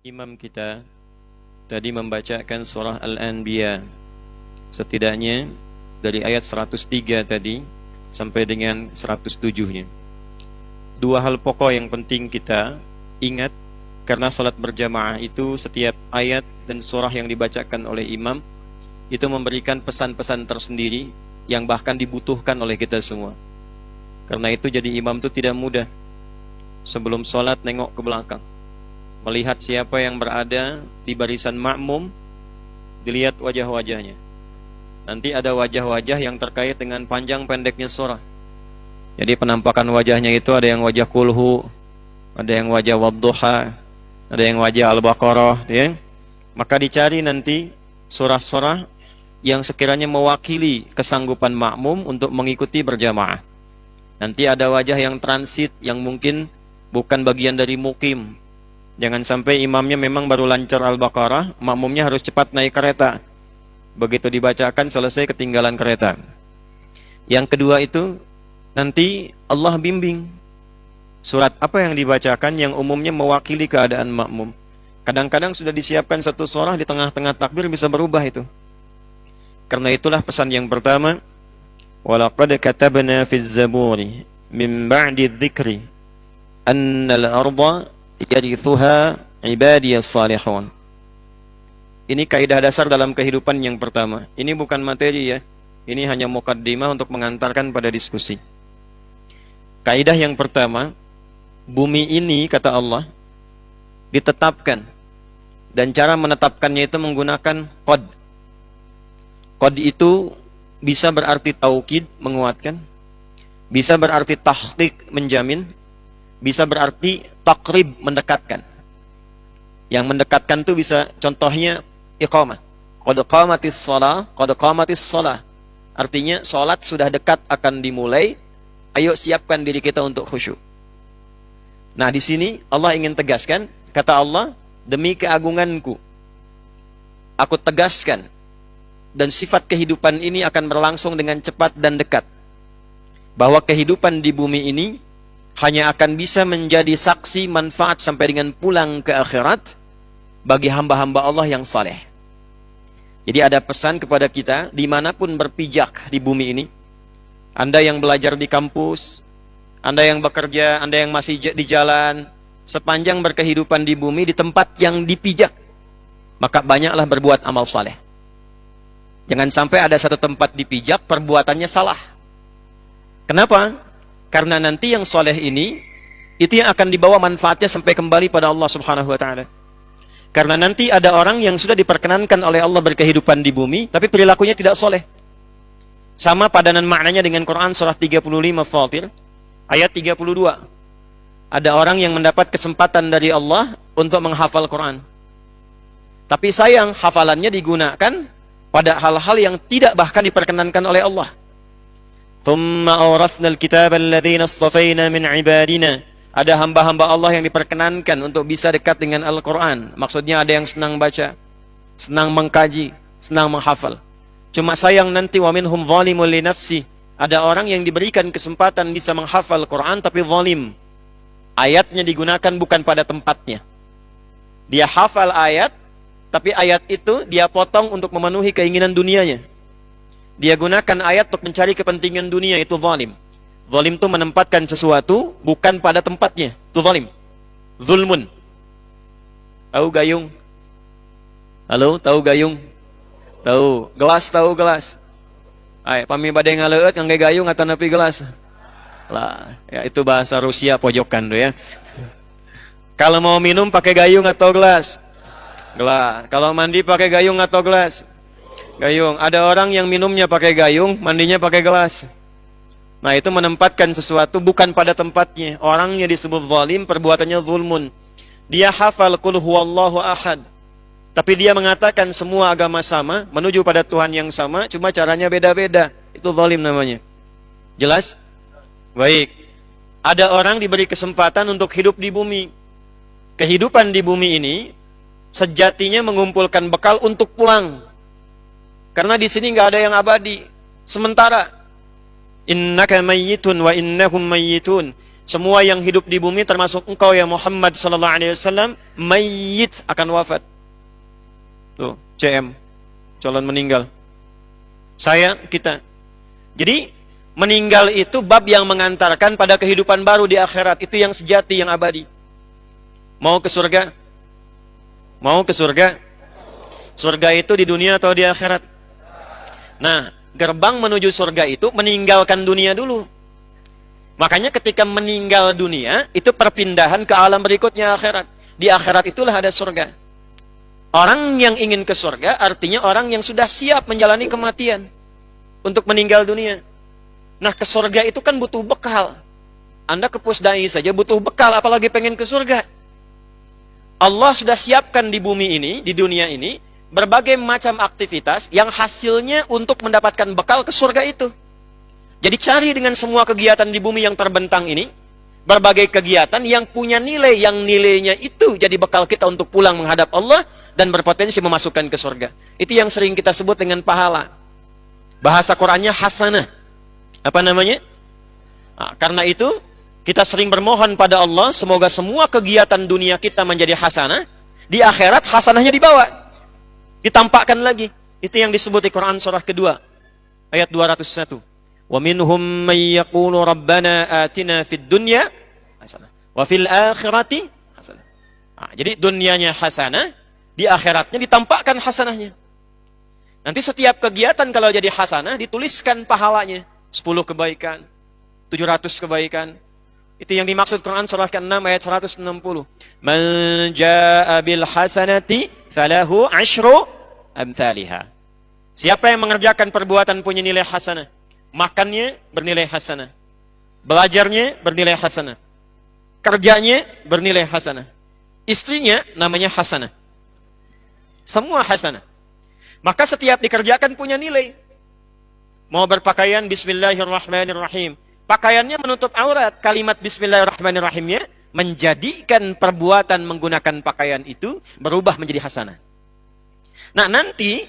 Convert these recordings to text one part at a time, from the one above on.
Imam kita tadi membacakan surah Al-Anbiya setidaknya dari ayat 103 tadi sampai dengan 107-nya. Dua hal pokok yang penting kita ingat, karena salat berjamaah itu setiap ayat dan surah yang dibacakan oleh imam itu memberikan pesan-pesan tersendiri yang bahkan dibutuhkan oleh kita semua. Karena itu jadi imam itu tidak mudah. Sebelum salat nengok ke belakang, melihat siapa yang berada di barisan makmum, dilihat wajah-wajahnya. Nanti ada wajah-wajah yang terkait dengan panjang pendeknya surah. Jadi penampakan wajahnya itu ada yang wajah kulhu, ada yang wajah wadduha, ada yang wajah al-baqarah, ya. Maka dicari nanti surah-surah yang sekiranya mewakili kesanggupan makmum untuk mengikuti berjamaah. Nanti ada wajah yang transit, yang mungkin bukan bagian dari mukim. Jangan sampai imamnya memang baru lancar Al-Baqarah, makmumnya harus cepat naik kereta. Begitu dibacakan selesai ketinggalan kereta. Yang kedua itu nanti Allah bimbing surat apa yang dibacakan yang umumnya mewakili keadaan makmum. Kadang-kadang sudah disiapkan satu surah, di tengah-tengah takbir bisa berubah itu. Karena itulah pesan yang pertama, walaqad katabna fiz zaburi min ba'di dzikri annal arda yarithuha ibadiyas salihun. Ini kaidah dasar dalam kehidupan yang pertama. Ini bukan materi ya. Ini hanya mukaddimah untuk mengantarkan pada diskusi. Kaidah yang pertama, bumi ini kata Allah ditetapkan, dan cara menetapkannya itu menggunakan qad. Qad itu bisa berarti taukid, menguatkan, bisa berarti tahqiq, menjamin, bisa berarti takrib, mendekatkan. Yang mendekatkan itu bisa contohnya iqamah. Qad qamatis shalah, qad qamatis shalah. Artinya salat sudah dekat akan dimulai. Ayo siapkan diri kita untuk khusyuk. Nah, di sini Allah ingin tegaskan, kata Allah, demi keagunganku aku tegaskan, dan sifat kehidupan ini akan berlangsung dengan cepat dan dekat, bahwa kehidupan di bumi ini hanya akan bisa menjadi saksi manfaat sampai dengan pulang ke akhirat bagi hamba-hamba Allah yang saleh. Jadi ada pesan kepada kita dimanapun berpijak di bumi ini. Anda yang belajar di kampus, Anda yang bekerja, Anda yang masih di jalan, sepanjang berkehidupan di bumi, di tempat yang dipijak, maka banyaklah berbuat amal saleh. Jangan sampai ada satu tempat dipijak perbuatannya salah. Kenapa? Karena nanti yang soleh ini, itu yang akan dibawa manfaatnya sampai kembali pada Allah subhanahu wa ta'ala. Karena nanti ada orang yang sudah diperkenankan oleh Allah berkehidupan di bumi, tapi perilakunya tidak soleh. Sama padanan maknanya dengan Quran surah 35 Fatir, ayat 32. Ada orang yang mendapat kesempatan dari Allah untuk menghafal Quran. Tapi sayang, hafalannya digunakan pada hal-hal yang tidak bahkan diperkenankan oleh Allah. ثُمَّ أَوْرَثْنَا الْكِتَابَ الَّذِينَ اصْطَفَيْنَا مِنْ عِبَادِنَا. Ada hamba-hamba Allah yang diperkenankan untuk bisa dekat dengan Al-Quran. Maksudnya ada yang senang baca, senang mengkaji, senang menghafal. Cuma sayang nanti wa minhum zalimun li nafsi. Ada orang yang diberikan kesempatan bisa menghafal Quran tapi zalim. Ayatnya digunakan bukan pada tempatnya. Dia hafal ayat, tapi ayat itu dia potong untuk memenuhi keinginan dunianya. Dia gunakan ayat untuk mencari kepentingan dunia, itu zalim. Zalim itu menempatkan sesuatu bukan pada tempatnya, itu zalim. Zulmun. Tahu gayung? Halo, tahu gayung? Tahu. Gelas, tahu gelas? Ay, pami badai ngaleut ngangge gayung atau nepi gelas? Lah, ya itu bahasa Rusia pojokan tuh ya. Kalau mau minum pakai gayung atau gelas? Gelas. Kalau mandi pakai gayung atau gelas? Gayung. Ada orang yang minumnya pakai gayung, mandinya pakai gelas. Nah, itu menempatkan sesuatu bukan pada tempatnya. Orangnya disebut zalim, perbuatannya zulmun. Dia hafal qul huwallahu ahad, tapi dia mengatakan semua agama sama, menuju pada Tuhan yang sama, cuma caranya beda-beda. Itu zalim namanya. Jelas? Baik. Ada orang diberi kesempatan untuk hidup di bumi. Kehidupan di bumi ini sejatinya mengumpulkan bekal untuk pulang. Karena di sini nggak ada yang abadi. Sementara innaka mayyitun wa innahum mayyitun. Semua yang hidup di bumi termasuk engkau ya Muhammad sallallahu alaihi wasallam mayyit, akan wafat. Tuh, CM, calon meninggal. Saya, kita. Jadi meninggal itu bab yang mengantarkan pada kehidupan baru di akhirat. Itu yang sejati, yang abadi. Mau ke surga? Mau ke surga? Surga itu di dunia atau di akhirat? Nah, gerbang menuju surga itu meninggalkan dunia dulu. Makanya ketika meninggal dunia, itu perpindahan ke alam berikutnya, akhirat. Di akhirat itulah ada surga. Orang yang ingin ke surga artinya orang yang sudah siap menjalani kematian untuk meninggal dunia. Nah, ke surga itu kan butuh bekal. Anda ke Pusdai saja butuh bekal, apalagi pengen ke surga. Allah sudah siapkan di bumi ini, di dunia ini, berbagai macam aktivitas yang hasilnya untuk mendapatkan bekal ke surga itu. Jadi cari dengan semua kegiatan di bumi yang terbentang ini, berbagai kegiatan yang punya nilai, yang nilainya itu jadi bekal kita untuk pulang menghadap Allah dan berpotensi memasukkan ke surga. Itu yang sering kita sebut dengan pahala. Bahasa Qur'annya hasanah. Apa namanya? Nah, karena itu kita sering bermohon pada Allah, semoga semua kegiatan dunia kita menjadi hasanah, di akhirat hasanahnya dibawa, ditampakkan lagi. Itu yang disebut di Quran surah kedua, ayat 201. Wa minhum may yaqulu rabbana atina fid dunya hasanah wa fil akhirati hasanah. Nah, jadi dunianya hasanah, di akhiratnya ditampakkan hasanahnya. Nanti setiap kegiatan kalau jadi hasanah dituliskan pahalanya. 10 kebaikan, 700 kebaikan. Itu yang dimaksud Quran surah ke-6 ayat 160. Man jaa bil hasanati falahu 'asyru amsalihha. Siapa yang mengerjakan perbuatan punya nilai hasanah, makannya bernilai hasanah, belajarnya bernilai hasanah, kerjanya bernilai hasanah, istrinya namanya hasanah. Semua hasanah. Maka setiap dikerjakan punya nilai. Mau berpakaian, bismillahirrahmanirrahim. Pakaiannya menutup aurat. Kalimat bismillahirrahmanirrahimnya menjadikan perbuatan menggunakan pakaian itu berubah menjadi hasanah. Nah nanti,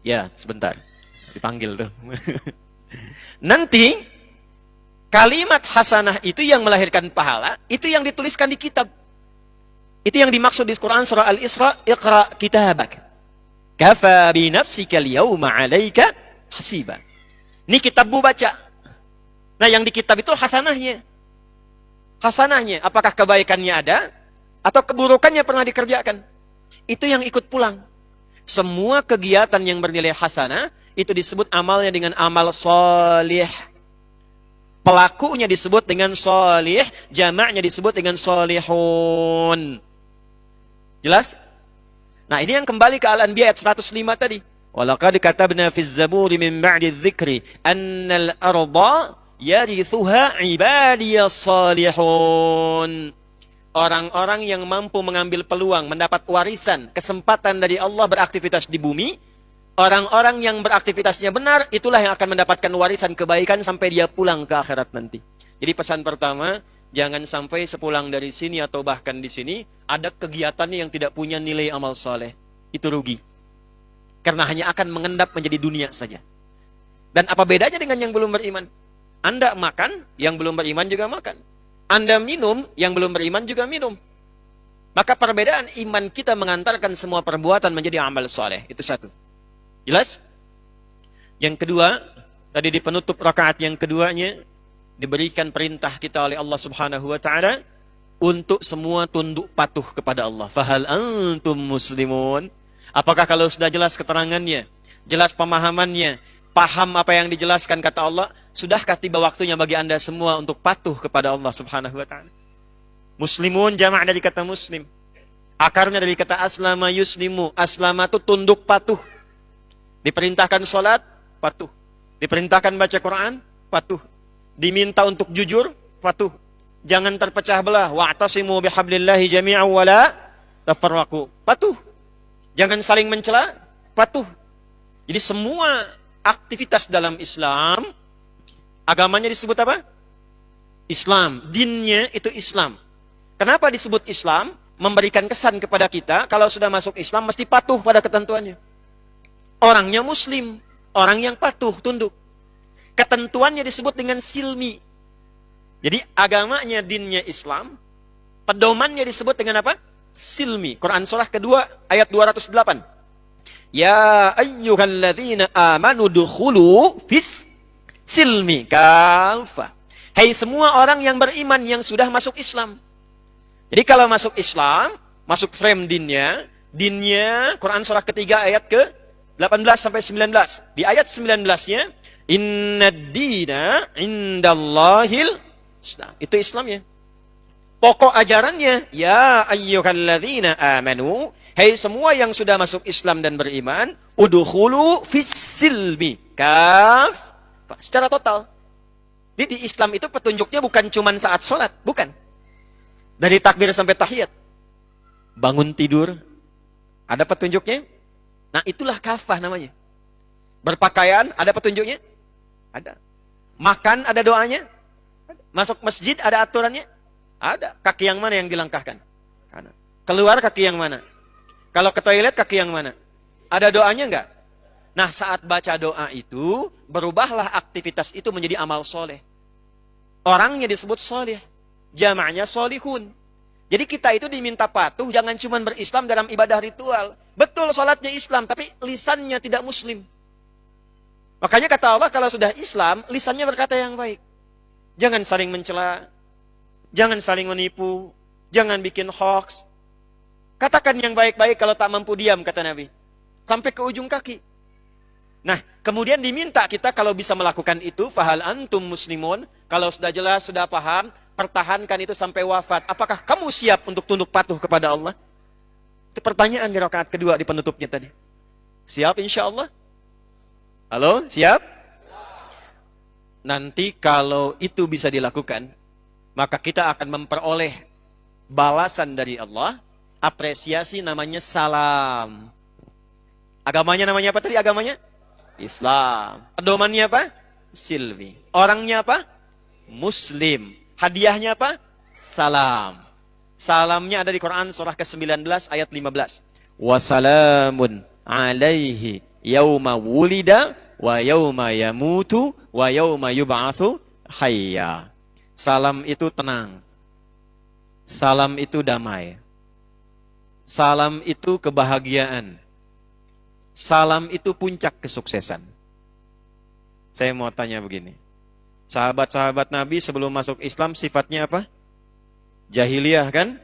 ya sebentar, dipanggil tuh. Nanti, kalimat hasanah itu yang melahirkan pahala, itu yang dituliskan di kitab. Itu yang dimaksud di Quran surah Al-Isra, Iqra kitabak. Kafa bi nafsika al-yawma 'alaika hasiba. Ini kitabmu baca. Nah, yang di kitab itu hasanahnya. Hasanahnya, apakah kebaikannya ada atau keburukannya pernah dikerjakan? Itu yang ikut pulang. Semua kegiatan yang bernilai hasanah itu disebut amalnya dengan amal solih. Pelakunya disebut dengan solih, jamaknya disebut dengan solihun. Jelas? Nah, ini yang kembali ke Al-Anbiya ayat 105 tadi. Walaqad katabna fiz zaburi min ba'di dzikri annal arda yarithuha ibadiyas salihun. Orang-orang yang mampu mengambil peluang, mendapat warisan, kesempatan dari Allah beraktivitas di bumi, orang-orang yang beraktivitasnya benar, itulah yang akan mendapatkan warisan kebaikan sampai dia pulang ke akhirat nanti. Jadi pesan pertama, jangan sampai sepulang dari sini atau bahkan di sini ada kegiatannya yang tidak punya nilai amal soleh. Itu rugi. Karena hanya akan mengendap menjadi dunia saja. Dan apa bedanya dengan yang belum beriman? Anda makan, yang belum beriman juga makan. Anda minum, yang belum beriman juga minum. Maka perbedaan iman kita mengantarkan semua perbuatan menjadi amal soleh. Itu satu. Jelas? Yang kedua, tadi di penutup rakaat yang keduanya, diberikan perintah kita oleh Allah Subhanahu wa Ta'ala untuk semua tunduk patuh kepada Allah. Fahal antum muslimun? Apakah kalau sudah jelas keterangannya, jelas pemahamannya, paham apa yang dijelaskan kata Allah, sudahkah tiba waktunya bagi Anda semua untuk patuh kepada Allah Subhanahu wa Ta'ala? Muslimun jamak dari kata muslim. Akarnya dari kata aslama yuslimu. Aslama itu tunduk patuh. Diperintahkan sholat, patuh. Diperintahkan baca Quran, patuh. Diminta untuk jujur, patuh. Jangan terpecah belah. Wa'tasimu bihablillahi jami'an wa la tafarraqu. Patuh. Jangan saling mencela, patuh. Jadi semua aktivitas dalam Islam, agamanya disebut apa? Islam. Dinnya itu Islam. Kenapa disebut Islam? Memberikan kesan kepada kita, kalau sudah masuk Islam mesti patuh pada ketentuannya. Orangnya Muslim, orang yang patuh, tunduk. Ketentuannya disebut dengan silmi. Jadi agamanya, dinnya Islam, pedomannya disebut dengan apa? Silmi. Quran surah kedua ayat 208. Ya ayyuhalladzina amanu dukhulu fis silmi kafah. Hai semua orang yang beriman yang sudah masuk Islam. Jadi kalau masuk Islam, masuk frame dinnya Quran surah ketiga ayat ke 18 sampai 19. Di ayat 19-nya, innad dina indallahil Islam. Itu Islamnya. Pokok ajarannya, ya ayyuhalladzina amanu, hai semua yang sudah masuk Islam dan beriman, udkhulu fis silmi kaf. Secara total. Jadi di Islam itu petunjuknya bukan cuma saat sholat, bukan. Dari takbir sampai tahiyat. Bangun tidur, ada petunjuknya. Nah itulah kafah namanya. Berpakaian, ada petunjuknya? Ada. Makan, ada doanya? Ada. Masuk masjid, ada aturannya? Ada. Kaki yang mana yang dilangkahkan? Kanan. Keluar kaki yang mana? Kalau ke toilet kaki yang mana? Ada doanya enggak? Nah saat baca doa itu, berubahlah aktivitas itu menjadi amal soleh. Orangnya disebut soleh. Jamaknya solihun. Jadi kita itu diminta patuh, jangan cuma berislam dalam ibadah ritual. Betul sholatnya Islam, tapi lisannya tidak muslim. Makanya kata Allah, kalau sudah Islam, lisannya berkata yang baik. Jangan saling mencela, jangan saling menipu, jangan bikin hoax. Katakan yang baik-baik kalau tak mampu diam, kata Nabi. Sampai ke ujung kaki. Nah, kemudian diminta kita kalau bisa melakukan itu, fahal antum muslimun, kalau sudah jelas, sudah paham, pertahankan itu sampai wafat. Apakah kamu siap untuk tunduk patuh kepada Allah? Itu pertanyaan di rakaat kedua di penutupnya tadi. Siap insya Allah? Halo, siap? Nanti kalau itu bisa dilakukan, maka kita akan memperoleh balasan dari Allah, apresiasi namanya salam. Agamanya namanya apa tadi agamanya? Islam. Pedomannya apa? Silmi. Orangnya apa? Muslim. Hadiahnya apa? Salam. Salamnya ada di Quran surah ke-19 ayat 15. Wassalamun alaihi yauma wulida wa yauma yamutu wa yauma yub'atsu hayya. Salam itu tenang. Salam itu damai. Salam itu kebahagiaan. Salam itu puncak kesuksesan. Saya mau tanya begini. Sahabat-sahabat Nabi sebelum masuk Islam sifatnya apa? Jahiliyah kan?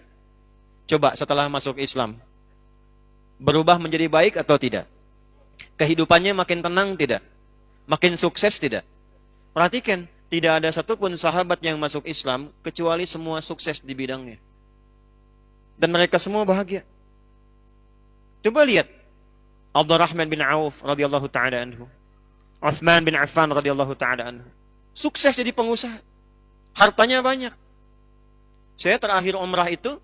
Coba setelah masuk Islam, berubah menjadi baik atau tidak? Kehidupannya makin tenang tidak? Makin sukses tidak? Perhatikan, tidak ada satupun sahabat yang masuk Islam kecuali semua sukses di bidangnya. Dan mereka semua bahagia. Coba lihat Abdurrahman bin Auf radhiyallahu taala anhu, Utsman bin Affan radhiyallahu taala anhu. Sukses jadi pengusaha. Hartanya banyak. Saya terakhir umrah itu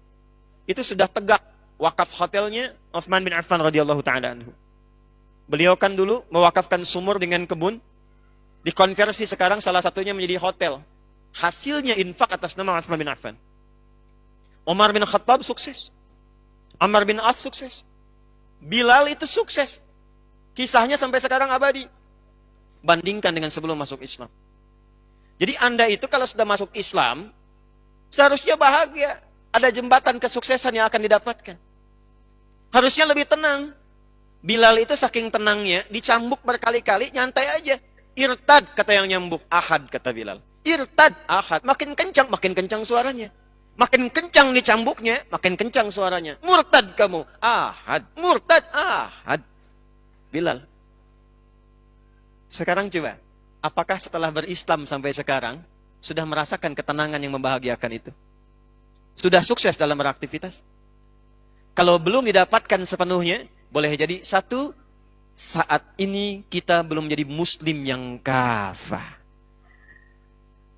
sudah tegak wakaf hotelnya Utsman bin Affan radhiyallahu taala anhu. Beliau kan dulu mewakafkan sumur dengan kebun, dikonversi sekarang salah satunya menjadi hotel. Hasilnya infak atas nama Utsman bin Affan. Umar bin Khattab sukses. Amr bin As sukses. Bilal itu sukses. Kisahnya sampai sekarang abadi. Bandingkan dengan sebelum masuk Islam. Jadi Anda itu kalau sudah masuk Islam, seharusnya bahagia. Ada jembatan kesuksesan yang akan didapatkan. Harusnya lebih tenang. Bilal itu saking tenangnya, dicambuk berkali-kali, nyantai aja. Irtad, kata yang nyambuk. Ahad, kata Bilal. Irtad, ahad. Makin kencang suaranya. Makin kencang dicambuknya, makin kencang suaranya. Murtad kamu. Ahad. Murtad, ahad. Bilal. Sekarang coba. Apakah setelah berislam sampai sekarang, sudah merasakan ketenangan yang membahagiakan itu? Sudah sukses dalam beraktivitas? Kalau belum didapatkan sepenuhnya, boleh jadi satu, saat ini kita belum menjadi muslim yang kafah.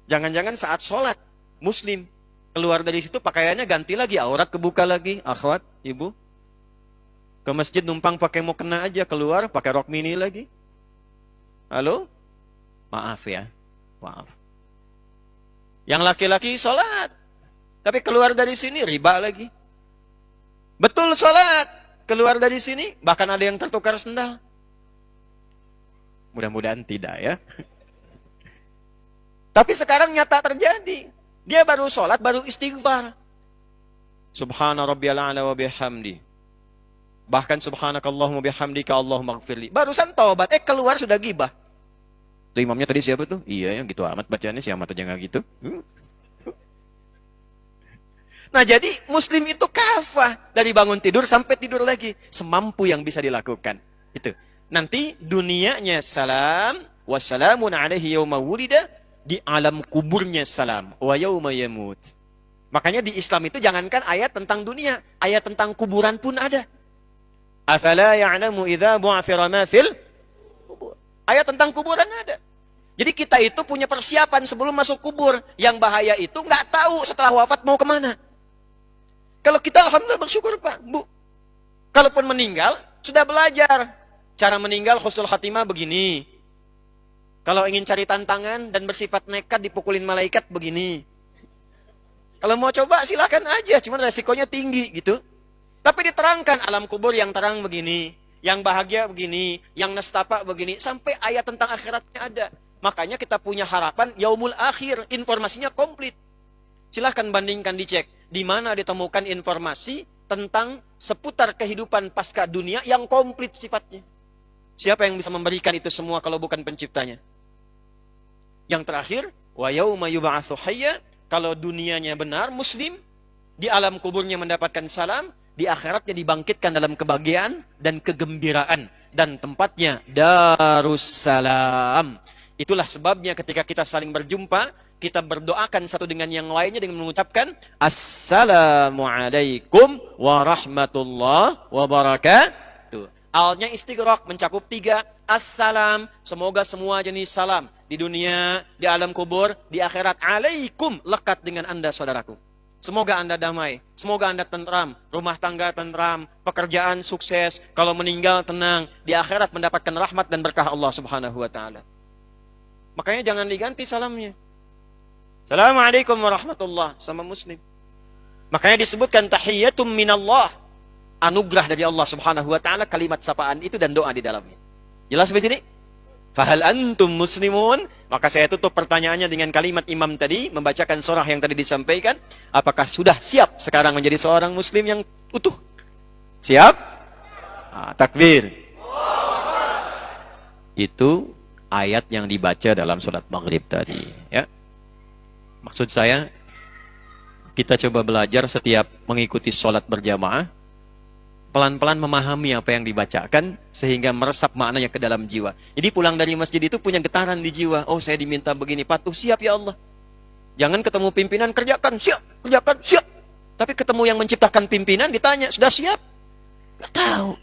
Jangan-jangan saat sholat, muslim. Keluar dari situ pakaiannya ganti lagi, aurat kebuka lagi, akhwat, ibu. Ke masjid numpang pakai mukena aja, keluar pakai rok mini lagi. Halo? Maaf ya, maaf. Yang laki-laki sholat, tapi keluar dari sini riba lagi. Betul sholat, keluar dari sini bahkan ada yang tertukar sendal. Mudah-mudahan tidak ya. Tapi sekarang nyata terjadi. Dia baru sholat, baru istighfar. Subhana rabbiyal a'la wa bihamdi. Bahkan subhanakallahumma bihamdika Allahumma gfirli. Barusan taubat, keluar sudah gibah. Tuh imamnya tadi siapa tuh? Iya, yang gitu amat bacaannya, si amat aja nggak gitu. Nah, jadi muslim itu kafah dari bangun tidur sampai tidur lagi, semampu yang bisa dilakukan. Itu. Nanti dunianya salam, wassalamun alaihi yauma wulida, di alam kuburnya salam, wa yauma yamut. Makanya di Islam itu jangankan ayat tentang dunia, ayat tentang kuburan pun ada. Afala ya'lamu idza bu'athira ma fil kubur. Ayat tentang kuburan ada. Jadi kita itu punya persiapan sebelum masuk kubur. Yang bahaya itu nggak tahu setelah wafat mau kemana. Kalau kita alhamdulillah bersyukur Pak, Bu. Kalaupun meninggal, sudah belajar. Cara meninggal husnul khatimah begini. Kalau ingin cari tantangan dan bersifat nekat dipukulin malaikat begini. Kalau mau coba silahkan aja, cuman resikonya tinggi gitu. Tapi diterangkan alam kubur yang terang begini, yang bahagia begini, yang nestapa begini, sampai ayat tentang akhiratnya ada. Makanya kita punya harapan yaumul akhir, informasinya komplit. Silahkan bandingkan, dicek di mana ditemukan informasi tentang seputar kehidupan pasca dunia yang komplit sifatnya. Siapa yang bisa memberikan itu semua kalau bukan penciptanya? Yang terakhir, wa yauma yub'atsu hayya, kalau dunianya benar muslim, di alam kuburnya mendapatkan salam, di akhiratnya dibangkitkan dalam kebahagiaan dan kegembiraan, dan tempatnya Darussalam. Itulah sebabnya ketika kita saling berjumpa, kita berdoakan satu dengan yang lainnya dengan mengucapkan Assalamualaikum warahmatullahi wabarakatuh. Alnya istighraq, mencakup 3. Assalam, semoga semua jenis salam di dunia, di alam kubur, di akhirat. Alaikum, lekat dengan Anda saudaraku. Semoga Anda damai, semoga Anda tentram, rumah tangga tentram, pekerjaan sukses, kalau meninggal tenang, di akhirat mendapatkan rahmat dan berkah Allah Subhanahu wa taala. Makanya jangan diganti salamnya. Assalamualaikum warahmatullah sama muslim. Makanya disebutkan tahiyatum minallah, anugerah dari Allah Subhanahu wa taala, kalimat sapaan itu dan doa di dalamnya. Jelas sampai sini? Fahal antum muslimun? Maka saya tutup pertanyaannya dengan kalimat imam tadi, membacakan surah yang tadi disampaikan. Apakah sudah siap sekarang menjadi seorang muslim yang utuh? Siap? Takbir. Itu ayat yang dibaca dalam sholat maghrib tadi. Ya. Maksud saya, kita coba belajar setiap mengikuti sholat berjamaah, pelan-pelan memahami apa yang dibacakan sehingga meresap maknanya ke dalam jiwa. Jadi pulang dari masjid itu punya getaran di jiwa. Oh, saya diminta begini, patuh, siap ya Allah. Jangan ketemu pimpinan, kerjakan, siap, kerjakan, siap. Tapi ketemu yang menciptakan pimpinan, ditanya, sudah siap? Nggak tahu.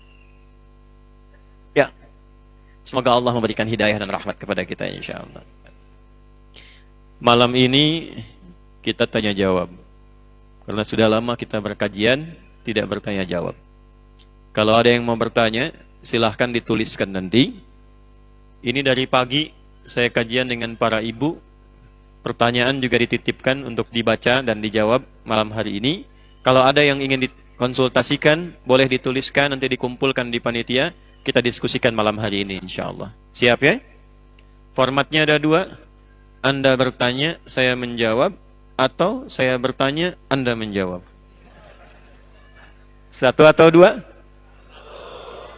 Ya, semoga Allah memberikan hidayah dan rahmat kepada kita insyaallah. Malam ini kita tanya jawab. Karena sudah lama kita berkajian, tidak bertanya jawab. Kalau ada yang mau bertanya, silahkan dituliskan nanti. Ini dari pagi saya kajian dengan para ibu. Pertanyaan juga dititipkan untuk dibaca dan dijawab malam hari ini. Kalau ada yang ingin dikonsultasikan, boleh dituliskan, nanti dikumpulkan di panitia. Kita diskusikan malam hari ini insyaallah. Siap ya? Formatnya ada 2. Anda bertanya, saya menjawab. Atau saya bertanya, Anda menjawab. 1 atau 2?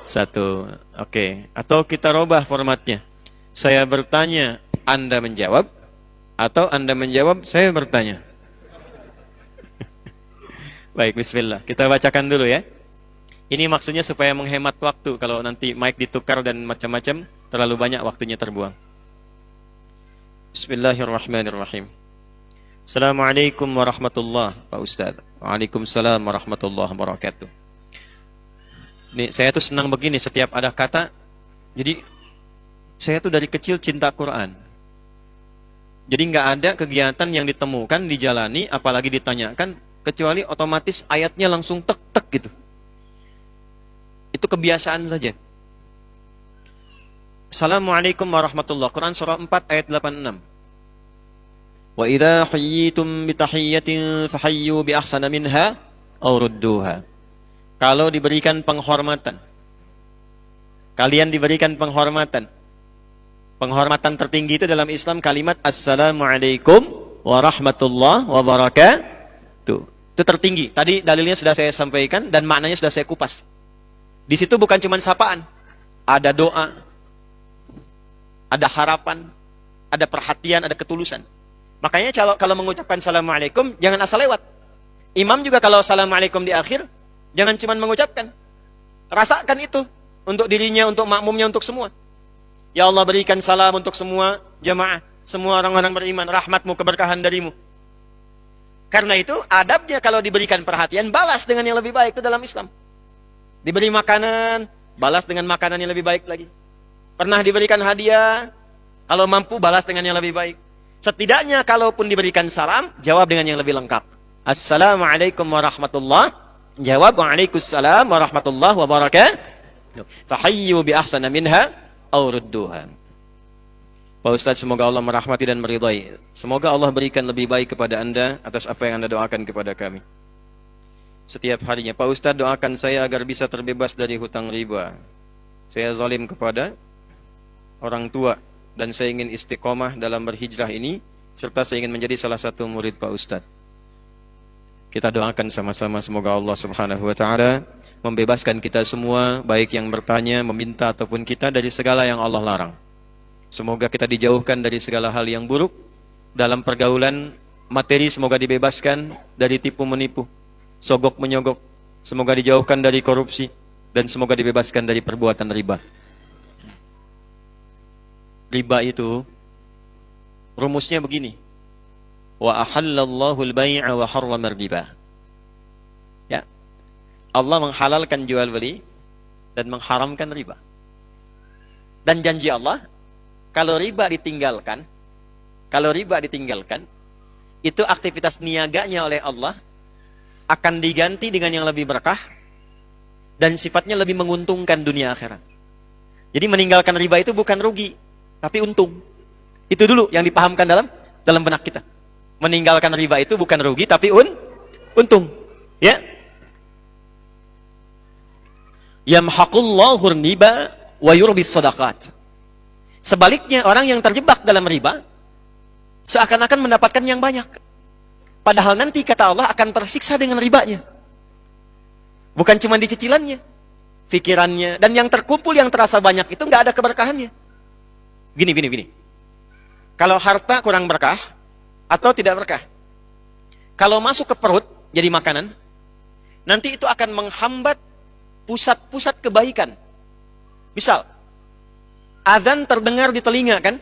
1, oke. Atau kita robah formatnya. Saya bertanya, Anda menjawab. Atau Anda menjawab, saya bertanya. Baik, bismillah. Kita bacakan dulu ya. Ini maksudnya supaya menghemat waktu. Kalau nanti mic ditukar dan macam-macam, terlalu banyak waktunya terbuang. Bismillahirrahmanirrahim. Assalamualaikum warahmatullahi wabarakatuh, Pak Ustaz. Waalaikumsalam warahmatullahi wabarakatuh. Nih, saya tuh senang begini setiap ada kata. Jadi saya tuh dari kecil cinta Quran. Jadi nggak ada kegiatan yang ditemukan, dijalani, apalagi ditanyakan, kecuali otomatis ayatnya langsung tek-tek gitu. Itu kebiasaan saja. Assalamualaikum warahmatullahi wabarakatuh. Quran surah 4 ayat 86. Wa idza hayyitum bi tahiyyatin fahayyu bi ahsana minha aw rudduha. Kalau diberikan penghormatan, kalian diberikan penghormatan. Penghormatan tertinggi itu dalam Islam kalimat Assalamualaikum warahmatullahi wabarakatuh. Itu tertinggi. Tadi dalilnya sudah saya sampaikan dan maknanya sudah saya kupas. Di situ bukan cuma sapaan, ada doa, ada harapan, ada perhatian, ada ketulusan. Makanya kalau mengucapkan Assalamualaikum, jangan asal lewat. Imam juga kalau Assalamualaikum di akhir, jangan cuma mengucapkan. Rasakan itu. Untuk dirinya, untuk makmumnya, untuk semua. Ya Allah, berikan salam untuk semua jamaah, semua orang-orang beriman, rahmatmu, keberkahan darimu. Karena itu, adabnya kalau diberikan perhatian, balas dengan yang lebih baik. Itu dalam Islam. Diberi makanan, balas dengan makanan yang lebih baik lagi. Pernah diberikan hadiah, kalau mampu balas dengan yang lebih baik. Setidaknya kalaupun diberikan salam, jawab dengan yang lebih lengkap. Assalamualaikum warahmatullahi wabarakatuh. Jawab waalaikumsalam warahmatullahi wabarakatuh. Fahayyu bi ahsana minha aw rudduha. Pak Ustaz, semoga Allah merahmati dan meridai. Semoga Allah berikan lebih baik kepada Anda atas apa yang Anda doakan kepada kami setiap harinya. Pak Ustaz, doakan saya agar bisa terbebas dari hutang riba. Saya zalim kepada orang tua dan saya ingin istiqomah dalam berhijrah ini, serta saya ingin menjadi salah satu murid Pak Ustaz. Kita doakan sama-sama semoga Allah Subhanahu wa taala membebaskan kita semua, baik yang bertanya, meminta ataupun kita, dari segala yang Allah larang. Semoga kita dijauhkan dari segala hal yang buruk. Dalam pergaulan materi semoga dibebaskan dari tipu menipu, sogok menyogok. Semoga dijauhkan dari korupsi dan semoga dibebaskan dari perbuatan riba. Riba itu rumusnya begini. Wa ahallallahu al-bai'a wa harrama ar-riba. Ya. Allah menghalalkan jual beli dan mengharamkan riba. Dan janji Allah, kalau riba ditinggalkan, itu aktivitas niaganya oleh Allah akan diganti dengan yang lebih berkah dan sifatnya lebih menguntungkan dunia akhirat. Jadi meninggalkan riba itu bukan rugi, tapi untung. Itu dulu yang dipahamkan dalam benak kita. Meninggalkan riba itu bukan rugi, tapi untung. Ya. Yamhaqullahu riba wa yurbis shadaqat. Sebaliknya, orang yang terjebak dalam riba seakan-akan mendapatkan yang banyak. Padahal nanti kata Allah akan tersiksa dengan ribanya. Bukan cuma di cicilannya, pikirannya, dan yang terkumpul yang terasa banyak itu nggak ada keberkahannya. Gini. Kalau harta kurang berkah atau tidak berkah, kalau masuk ke perut jadi makanan, nanti itu akan menghambat pusat-pusat kebaikan. Misal, azan terdengar di telinga kan?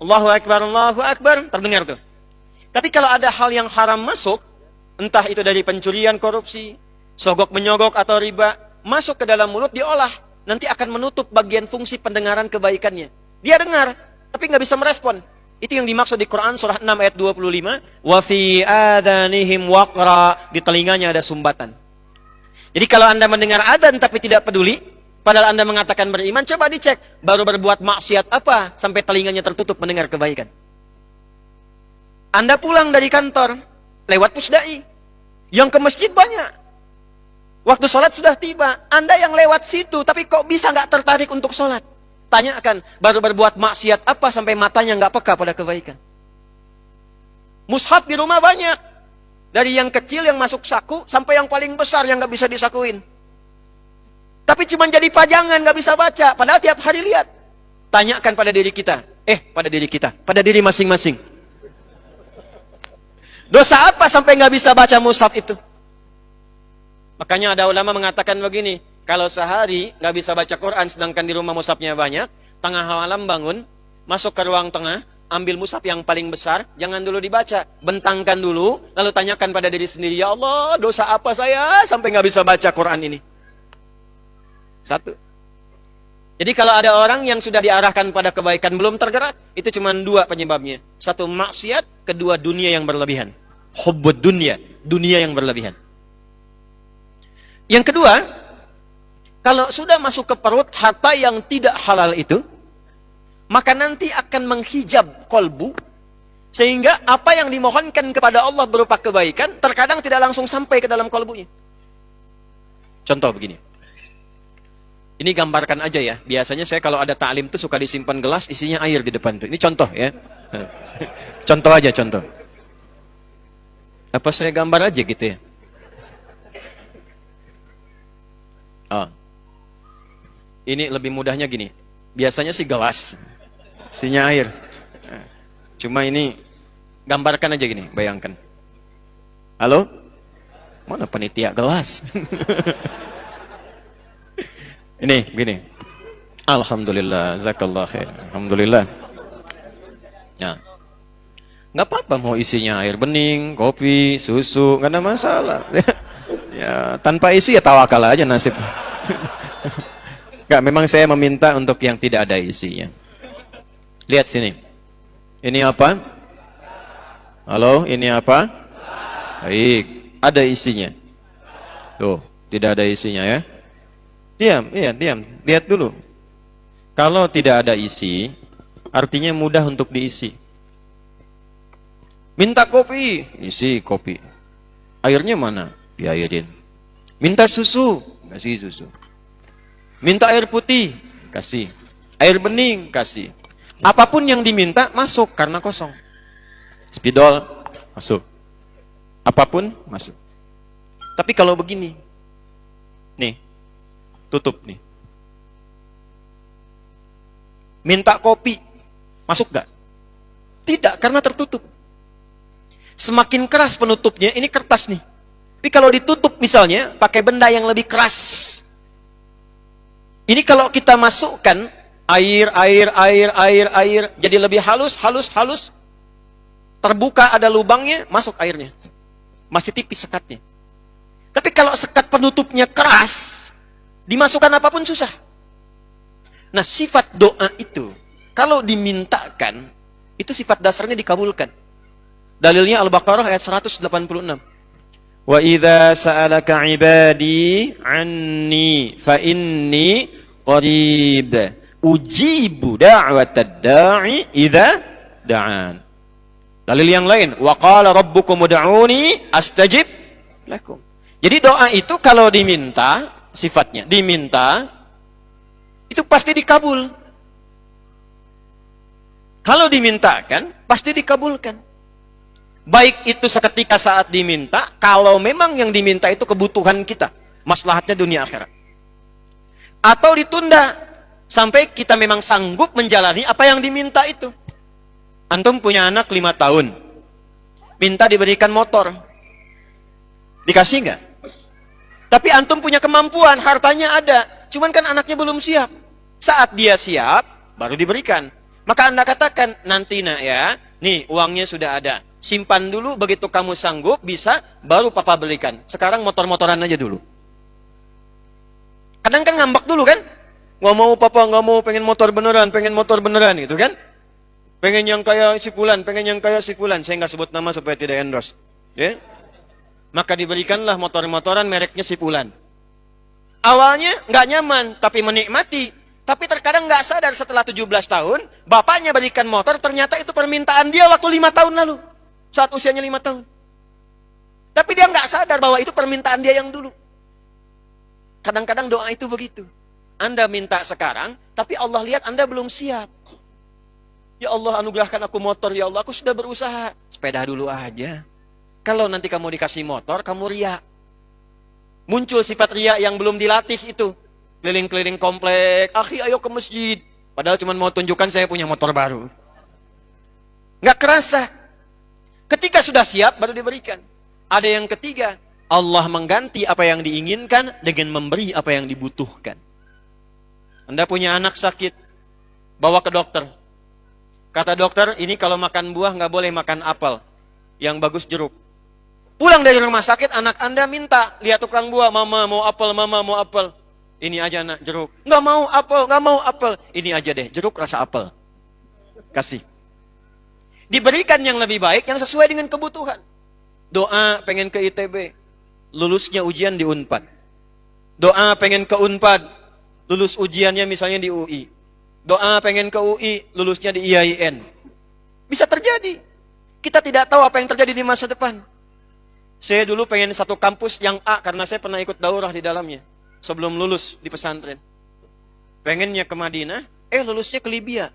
Allahu Akbar, terdengar tuh. Tapi kalau ada hal yang haram masuk, entah itu dari pencurian, korupsi, sogok menyogok atau riba, masuk ke dalam mulut, diolah, nanti akan menutup bagian fungsi pendengaran kebaikannya. Dia dengar, tapi nggak bisa merespon. Itu yang dimaksud di Quran surah 6 ayat 25, wa fi adhanihim waqra, di telinganya ada sumbatan. Jadi kalau Anda mendengar adzan tapi tidak peduli, padahal Anda mengatakan beriman, coba dicek, baru berbuat maksiat apa sampai telinganya tertutup mendengar kebaikan. Anda pulang dari kantor, lewat pusdai, yang ke masjid banyak. Waktu sholat sudah tiba, Anda yang lewat situ, tapi kok bisa nggak tertarik untuk sholat? Tanyakan, baru berbuat maksiat apa sampai matanya nggak peka pada kebaikan. Mushaf di rumah banyak. Dari yang kecil yang masuk saku, sampai yang paling besar yang nggak bisa disakuin. Tapi cuma jadi pajangan, nggak bisa baca. Padahal tiap hari lihat. Tanyakan pada diri kita. Pada diri masing-masing. Dosa apa sampai nggak bisa baca mushaf itu? Makanya ada ulama mengatakan begini, kalau sehari nggak bisa baca Quran, sedangkan di rumah mushafnya banyak, tengah malam bangun, masuk ke ruang tengah, ambil mushaf yang paling besar, jangan dulu dibaca, bentangkan dulu, lalu tanyakan pada diri sendiri, ya Allah, dosa apa saya sampai nggak bisa baca Quran ini? Satu. Jadi kalau ada orang yang sudah diarahkan pada kebaikan belum tergerak, itu cuma dua penyebabnya. Satu maksiat, kedua dunia yang berlebihan. Hubbud dunia, dunia yang berlebihan. Yang kedua, kalau sudah masuk ke perut harta yang tidak halal itu, maka nanti akan menghijab kolbu, sehingga apa yang dimohonkan kepada Allah berupa kebaikan, terkadang tidak langsung sampai ke dalam kolbunya. Contoh begini. Ini gambarkan aja ya. Biasanya saya kalau ada ta'lim tuh suka disimpan gelas isinya air di depan tuh. Ini contoh ya. Contoh aja, contoh. Apa saya gambar aja gitu ya? Oh. Ini lebih mudahnya gini. Biasanya sih gelas. Isinya air. Cuma ini gambarkan aja gini, bayangkan. Halo? Mana panitia gelas? Ini gini. Alhamdulillah, zakallah khair. Alhamdulillah. Ya. Nggak apa-apa mau isinya air bening, kopi, susu, nggak ada masalah. Ya, tanpa isi ya tawakal aja nasib. Nggak, memang saya meminta untuk yang tidak ada isinya. Lihat sini. Ini apa? Halo, ini apa? Baik, ada isinya. Tuh, tidak ada isinya ya. Diam, iya, diam. Lihat dulu. Kalau tidak ada isi, artinya mudah untuk diisi. Minta kopi, isi kopi. Airnya mana? Diairin. Minta susu, kasih susu. Minta air putih, kasih. Air bening, kasih. Apapun yang diminta, masuk karena kosong. Spidol, masuk. Apapun, masuk. Tapi kalau begini, nih, tutup nih. Minta kopi, masuk gak? Tidak, karena tertutup. Semakin keras penutupnya, ini kertas nih. Tapi kalau ditutup misalnya, pakai benda yang lebih keras. Ini kalau kita masukkan, air, jadi lebih halus, terbuka ada lubangnya, masuk airnya. Masih tipis sekatnya. Tapi kalau sekat penutupnya keras, dimasukkan apapun susah. Nah, sifat doa itu, kalau dimintakan, itu sifat dasarnya dikabulkan. Dalilnya Al-Baqarah ayat 186. Wa idza sa'alaka 'ibadi 'anni fa inni qarib ujibu da'watad da'i idza da'an. Dalil yang lain, wa qala rabbukum ud'uni astajib lakum. Jadi doa itu kalau diminta, sifatnya diminta itu pasti dikabul. Kalau dimintakan pasti dikabulkan. Baik itu seketika saat diminta, kalau memang yang diminta itu kebutuhan kita, maslahatnya dunia akhirat. Atau ditunda sampai kita memang sanggup menjalani apa yang diminta itu. Antum punya anak 5 tahun, minta diberikan motor, dikasih nggak? Tapi antum punya kemampuan, hartanya ada, cuman kan anaknya belum siap. Saat dia siap, baru diberikan. Maka anda katakan, nanti nak ya, nih uangnya sudah ada. Simpan dulu, begitu kamu sanggup, bisa, baru papa belikan. Sekarang motor-motoran aja dulu. Kadang kan ngambek dulu kan? Nggak mau papa, nggak mau, pengen motor beneran gitu kan? Pengen yang kayak si fulan, Saya nggak sebut nama supaya tidak endorse. Ya? Maka diberikanlah motor-motoran mereknya si fulan. Awalnya nggak nyaman, tapi menikmati. Tapi terkadang nggak sadar setelah 17 tahun, bapaknya berikan motor, ternyata itu permintaan dia waktu 5 tahun lalu. Saat usianya 5 tahun. Tapi dia nggak sadar bahwa itu permintaan dia yang dulu. Kadang-kadang doa itu begitu. Anda minta sekarang, tapi Allah lihat Anda belum siap. Ya Allah, anugerahkan aku motor, ya Allah, aku sudah berusaha. Sepeda dulu aja. Kalau nanti kamu dikasih motor, kamu riak. Muncul sifat riak yang belum dilatih itu. Keliling-keliling komplek, akhi ayo ke masjid. Padahal cuma mau tunjukkan saya punya motor baru. Nggak kerasa. Ketika sudah siap, baru diberikan. Ada yang ketiga, Allah mengganti apa yang diinginkan dengan memberi apa yang dibutuhkan. Anda punya anak sakit, bawa ke dokter. Kata dokter, ini kalau makan buah nggak boleh makan apel. Yang bagus jeruk. Pulang dari rumah sakit, anak Anda minta, lihat tukang buah, mama mau apel. Ini aja nak, jeruk. Nggak mau apel. Ini aja deh, jeruk rasa apel. Kasih. Diberikan yang lebih baik, yang sesuai dengan kebutuhan. Doa pengen ke ITB, lulusnya ujian di Unpad. Doa pengen ke Unpad, lulus ujiannya misalnya di UI. Doa pengen ke UI, lulusnya di IAIN. Bisa terjadi. Kita tidak tahu apa yang terjadi di masa depan. Saya dulu pengen satu kampus yang A, karena saya pernah ikut daurah di dalamnya. Sebelum lulus di pesantren. Pengennya ke Madinah, lulusnya ke Libya.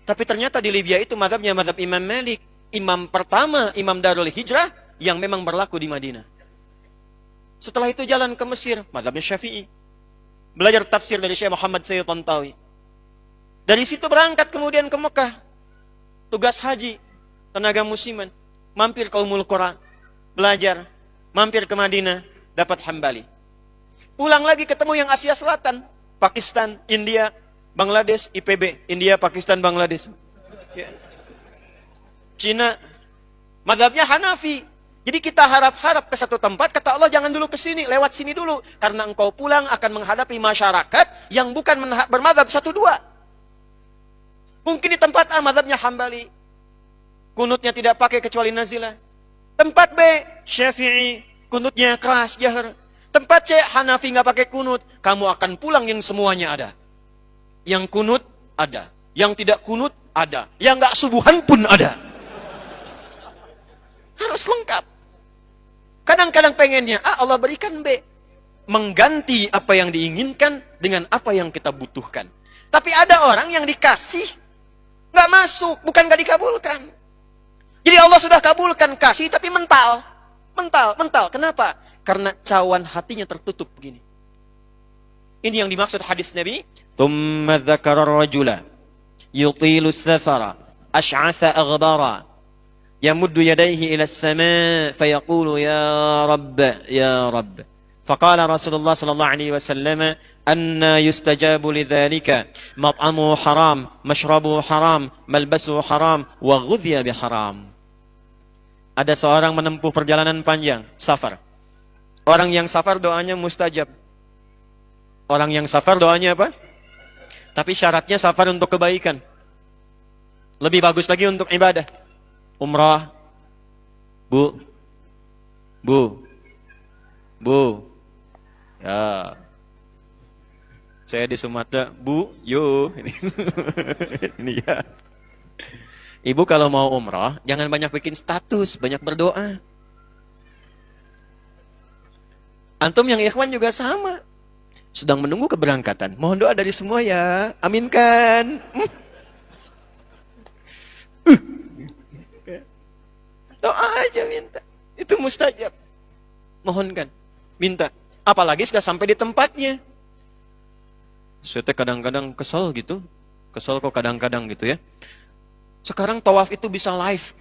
Tapi ternyata di Libya itu mazhabnya mazhab Imam Malik. imam pertama, imam Darul Hijrah yang memang berlaku di Madinah. Setelah itu jalan ke Mesir, mazhabnya Syafi'i. Belajar tafsir dari Syekh Muhammad Sayyid Tantawi. Dari situ berangkat kemudian ke Mekah. Tugas haji, tenaga musiman. Mampir ke Ummul Qura, belajar. Mampir ke Madinah, dapat Hambali. Pulang lagi ketemu yang Asia Selatan. Pakistan, India, Bangladesh, IPB. India, Pakistan, Bangladesh. Ya. Cina, mazhabnya Hanafi. Jadi kita harap-harap ke satu tempat, kata Allah jangan dulu ke sini, lewat sini dulu. Karena engkau pulang akan menghadapi masyarakat yang bukan bermadzhab 1-2. Mungkin di tempat A mazhabnya Hambali. Kunutnya tidak pakai kecuali nazilah. Tempat B, Syafi'i, kunutnya keras, jahar. Tempat C, Hanafi nggak pakai kunut. Kamu akan pulang yang semuanya ada. Yang kunut ada. Yang tidak kunut ada. Yang nggak subuhan pun ada. Harus lengkap. Kadang-kadang pengennya A, Allah berikan B. Mengganti apa yang diinginkan dengan apa yang kita butuhkan. Tapi ada orang yang dikasih, nggak masuk, bukan nggak dikabulkan. Jadi Allah sudah kabulkan, kasih, tapi mental. Mental. Kenapa? Karena cawan hatinya tertutup begini. Ini yang dimaksud hadis Nabi. Thumma dzakara ar-rajula yutilu as-safara ash'atha aghbara yamuddu yadayhi ila as-sama' fayaqulu ya Rabb. Faqala Rasulullah sallallahu alaihi wasallam anna yustajabu lidzalika mat'amuhu haram, mashrabuhu haram, malbasuhu haram, wa ghudhiya biharam. Ada seorang menempuh perjalanan panjang, safar. Orang yang safar doanya mustajab. Orang yang safar doanya apa? Tapi syaratnya safar untuk kebaikan. Lebih bagus lagi untuk ibadah. Umrah. Bu. Ya. Saya di Sumatera, Bu, yo. Ini ya. Ibu kalau mau umrah, jangan banyak bikin status, banyak berdoa. Antum yang ikhwan juga sama. Sedang menunggu keberangkatan. Mohon doa dari semua ya. Aminkan. Doa aja minta. Itu mustajab. Mohonkan. Minta. Apalagi sudah sampai di tempatnya. Saya kadang-kadang kesel gitu. Kesel kok kadang-kadang gitu ya. Sekarang tawaf itu bisa live.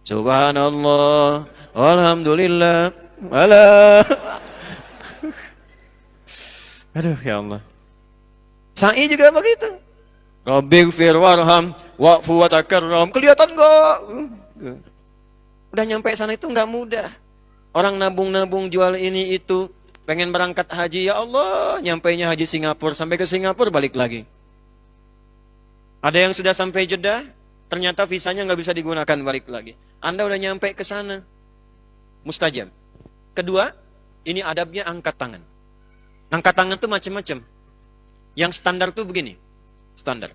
Subhanallah. Alhamdulillah. Alah. Aduh ya Allah. Sa'i juga begitu. Rabbighfir warham wa'fu wa takarram. Kelihatan enggak? Udah nyampe sana itu enggak mudah. Orang nabung-nabung jual ini itu, pengen berangkat haji, ya Allah, nyampainya haji Singapura, sampai ke Singapura balik lagi. Ada yang sudah sampai Jeddah, ternyata visanya nggak bisa digunakan, balik lagi. Anda udah nyampe ke sana, mustajab. Kedua, ini adabnya angkat tangan. Angkat tangan tuh macam-macam. Yang standar tuh begini, standar.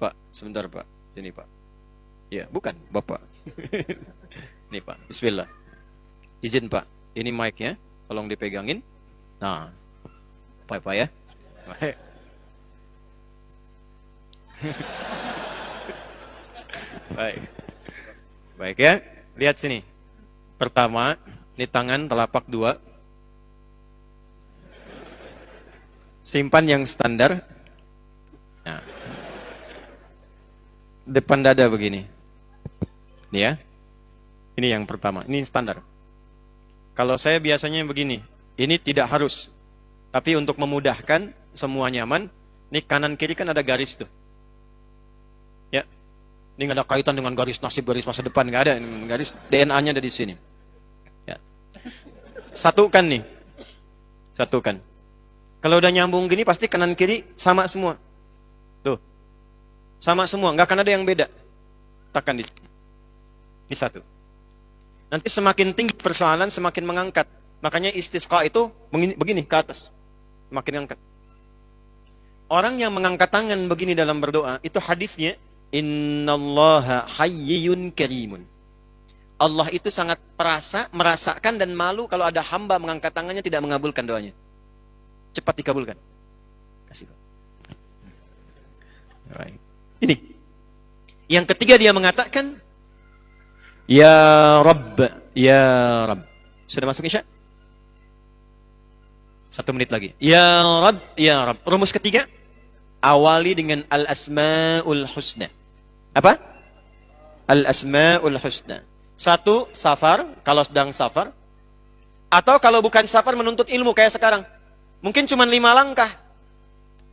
Pak, sebentar Pak, sini Pak. Ya, bukan Bapak. Nih Pak, Bismillah. Izin Pak, ini mic-nya, tolong dipegangin. Nah, Pak ya. Baik ya, lihat sini. Pertama, ini tangan telapak 2. Simpan yang standar. Nah. Depan dada begini. Ini ya. Ini yang pertama, ini standar. Kalau saya biasanya begini, ini tidak harus. Tapi untuk memudahkan, semua nyaman, ini kanan kiri kan ada garis tuh. Ya. Ini nggak ada kaitan dengan garis nasib, garis masa depan, nggak ada. Garis DNA-nya ada di sini. Ya. Satukan nih. Satukan. Kalau udah nyambung gini, pasti kanan kiri sama semua. Tuh. Sama semua, nggak akan ada yang beda. Tekan di sini. Ini satu. Nanti semakin tinggi persoalan, semakin mengangkat. Makanya istisqa itu begini ke atas. Semakin angkat. Orang yang mengangkat tangan begini dalam berdoa, itu hadisnya, innallaha hayyun karimun. Allah itu sangat merasakan dan malu kalau ada hamba mengangkat tangannya tidak mengabulkan doanya. Cepat dikabulkan. Kasih. Ini. Yang ketiga dia mengatakan, Ya Rabb, ya Rabb. Sudah masuk Isya? 1 menit lagi. Ya Rabb, ya Rabb. Rumus ketiga, awali dengan al-asma'ul husna. Apa? Al-asma'ul husna. 1, safar, kalau sedang safar. Atau kalau bukan safar menuntut ilmu kayak sekarang. Mungkin cuma 5 langkah.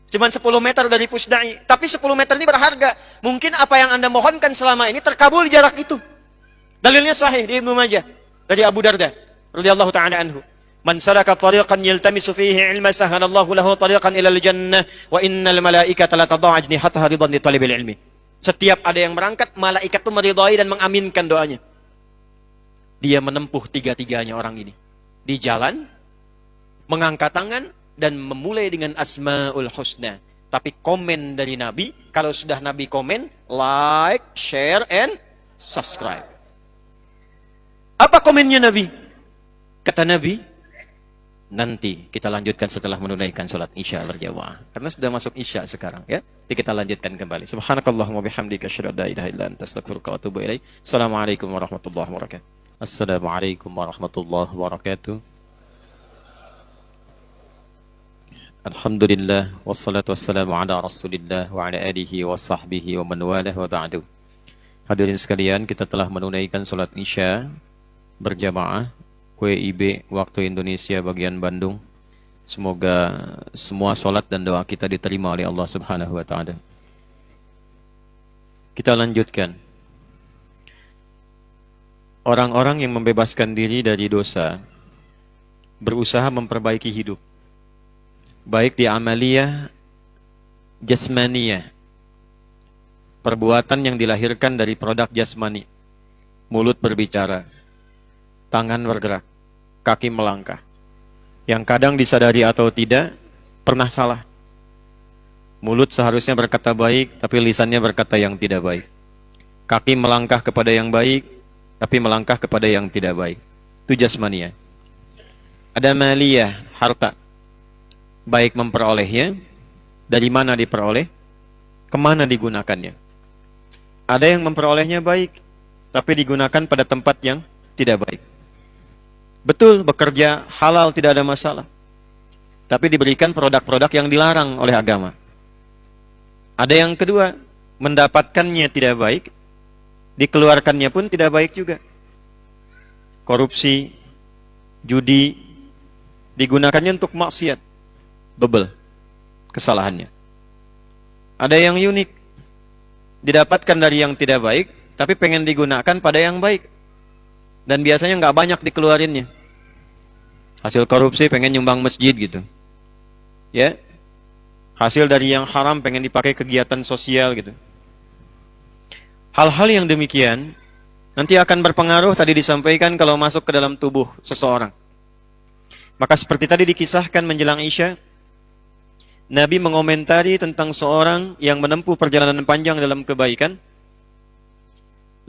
Cuma 10 meter dari Pusdai. Tapi 10 meter ini berharga. Mungkin apa yang Anda mohonkan selama ini terkabul jarak itu. Dalilnya sahih di Ibnu Majah dari Abu Darda radhiyallahu taala anhu. Man salaka tariqan yaltamisu fihi ilma sahalallahu lahu tariqan ilal jannah wa innal malaikata la tad'u ajnihataha ridan li talibil ilmi. Setiap ada yang berangkat, malaikat itu meridai dan mengaminkan doanya. Dia menempuh tiga-tiganya orang ini. Di jalan, mengangkat tangan dan memulai dengan asmaul husna. Tapi komen dari Nabi, kalau sudah Nabi komen, like, share and subscribe. Apa komennya Nabi? Kata Nabi, nanti kita lanjutkan setelah menunaikan sholat Isya berjamaah. Karena sudah masuk Isya sekarang ya. Jadi kita lanjutkan kembali. Subhanakallahumma bihamdika asyhadu an la ilaha illa anta astaghfiruka wa atubu ilaik. Assalamualaikum warahmatullahi wabarakatuh. Assalamualaikum warahmatullahi wabarakatuh. Alhamdulillah wassalatu wassalamu ala Rasulillah wa ala alihi wa sahbihi wa man walah wa ba'du. Hadirin sekalian, kita telah menunaikan sholat Isya berjamaah WIB waktu Indonesia bagian Bandung. Semoga semua sholat dan doa kita diterima oleh Allah Subhanahu wa taala. Kita lanjutkan. Orang-orang yang membebaskan diri dari dosa berusaha memperbaiki hidup, baik di amaliyah jasmaniyah, perbuatan yang dilahirkan dari produk jasmani, mulut berbicara, tangan bergerak, kaki melangkah, yang kadang disadari atau tidak pernah salah. Mulut seharusnya berkata baik, tapi lisannya berkata yang tidak baik. Kaki melangkah kepada yang baik, tapi melangkah kepada yang tidak baik. Itu jasmania. Ada maliyah, harta. Baik memperolehnya, dari mana diperoleh, kemana digunakannya. Ada yang memperolehnya baik, tapi digunakan pada tempat yang tidak baik. Betul, bekerja halal tidak ada masalah. Tapi diberikan produk-produk yang dilarang oleh agama. Ada yang kedua, mendapatkannya tidak baik, dikeluarkannya pun tidak baik juga. Korupsi, judi, digunakannya untuk maksiat. Double kesalahannya. Ada yang unik, didapatkan dari yang tidak baik, tapi pengen digunakan pada yang baik. Dan biasanya nggak banyak dikeluarinnya. Hasil korupsi pengen nyumbang masjid gitu. Ya. Hasil dari yang haram pengen dipakai kegiatan sosial gitu. Hal-hal yang demikian nanti akan berpengaruh, tadi disampaikan, kalau masuk ke dalam tubuh seseorang. Maka seperti tadi dikisahkan menjelang Isya, Nabi mengomentari tentang seorang yang menempuh perjalanan panjang dalam kebaikan.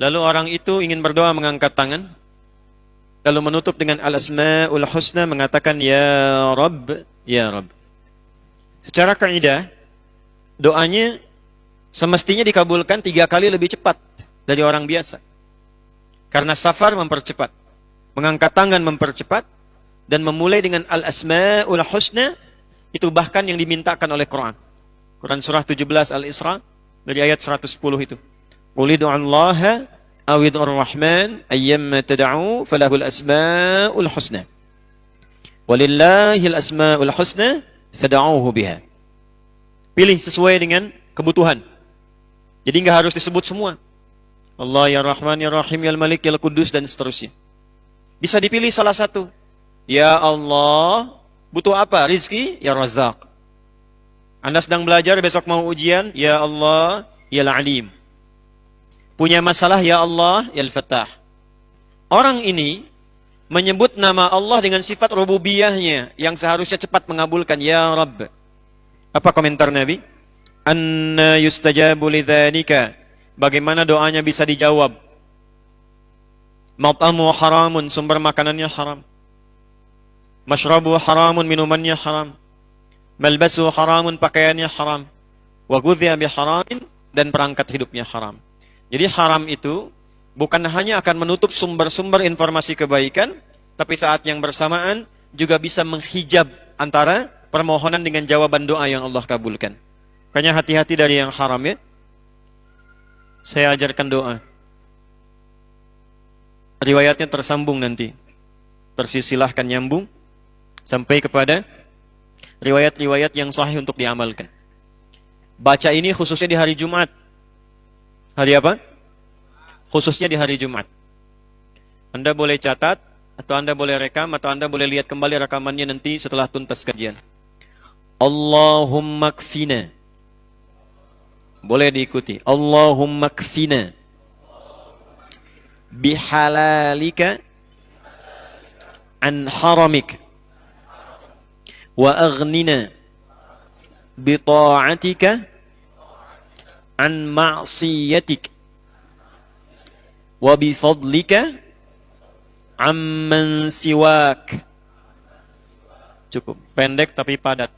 Lalu orang itu ingin berdoa mengangkat tangan, lalu menutup dengan al-asma'ul husna, mengatakan ya Rabb, ya Rabb. Secara kaidah, doanya semestinya dikabulkan 3 kali lebih cepat dari orang biasa. Karena safar mempercepat, mengangkat tangan mempercepat, dan memulai dengan al-asma'ul husna, itu bahkan yang dimintakan oleh Quran. Quran surah 17 Al-Isra dari ayat 110 itu. Qul ud'ullaha aw ud'ur rahman ayyamma tad'u falahul asma'ul husna. Walillahil asma'ul husna fad'uhu biha. Pilih sesuai dengan kebutuhan. Jadi enggak harus disebut semua. Allah ya Rahman ya Rahim ya Malik ya Qudus dan seterusnya. Bisa dipilih salah satu. Ya Allah, butuh apa? Rizki, ya Razak. Anda sedang belajar, besok mau ujian, ya Allah, ya Al-Alim. Punya masalah, ya Allah, ya Al-Fattah. Orang ini menyebut nama Allah dengan sifat rububiyahnya yang seharusnya cepat mengabulkan, ya Rabb. Apa komentar Nabi? Anna yustajabu lidzalika. Bagaimana doanya bisa dijawab? Mat'amu haramun, sumber makanannya haram. Mashrabu haramun, minumannya haram. Malbasu haramun, pakaiannya haram. Wa ghudhiya bi haramin, dan perangkat hidupnya haram. Jadi haram itu Bukan hanya akan menutup sumber-sumber informasi kebaikan, tapi saat yang bersamaan juga bisa menghijab antara permohonan dengan jawaban doa yang Allah kabulkan. Makanya hati-hati dari yang haram ya. Saya ajarkan doa. Riwayatnya tersambung nanti. Tersilsilahkan nyambung sampai kepada riwayat-riwayat yang sahih untuk diamalkan. Baca ini khususnya di hari Jumat. Hari apa? Khususnya di hari Jumat. Anda boleh catat, atau Anda boleh rekam, atau Anda boleh lihat kembali rekamannya nanti setelah tuntas kajian. Allahumma kfina. Boleh diikuti. Allahumma kfina bihalalika an haramik wa aghnina bita'atika an ma'siyatik wa bifadlika amman siwak. Cukup pendek tapi padat,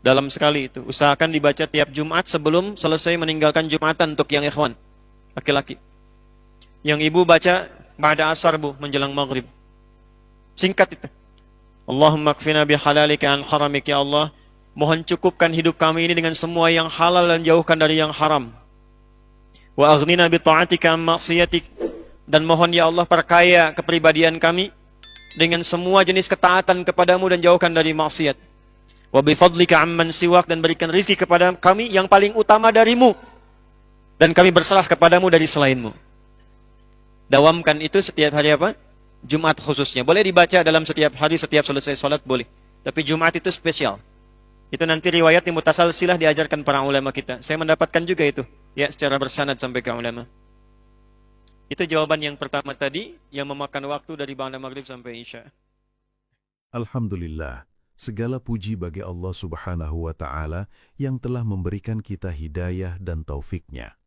dalam sekali itu. Usahakan dibaca tiap Jumat sebelum selesai meninggalkan Jumatan untuk yang ikhwan laki-laki. Yang ibu baca ba'da asar bu, menjelang maghrib. Singkat itu. Allahumma kfina bihalalika an haramik. Ya Allah, mohon cukupkan hidup kami ini dengan semua yang halal dan jauhkan dari yang haram. Wa aghnina bi ta'atika an maksiatik. Dan mohon ya Allah perkaya kepribadian kami dengan semua jenis ketaatan kepadamu dan jauhkan dari maksiat. Wa bi fadlika amman siwak. Dan berikan rizki kepada kami yang paling utama darimu, dan kami berserah kepadamu dari selainmu. Dawamkan itu setiap hari apa? Jumat khususnya. Boleh dibaca dalam setiap hari, setiap selesai sholat boleh. Tapi Jumat itu spesial. Itu nanti riwayat yang mutasalsilah diajarkan para ulama kita. Saya mendapatkan juga itu. Ya, secara bersanad sampai ke ulama. Itu jawaban yang pertama tadi, yang memakan waktu dari ba'da maghrib sampai isya. Alhamdulillah, segala puji bagi Allah Subhanahu wa Ta'ala yang telah memberikan kita hidayah dan taufiknya.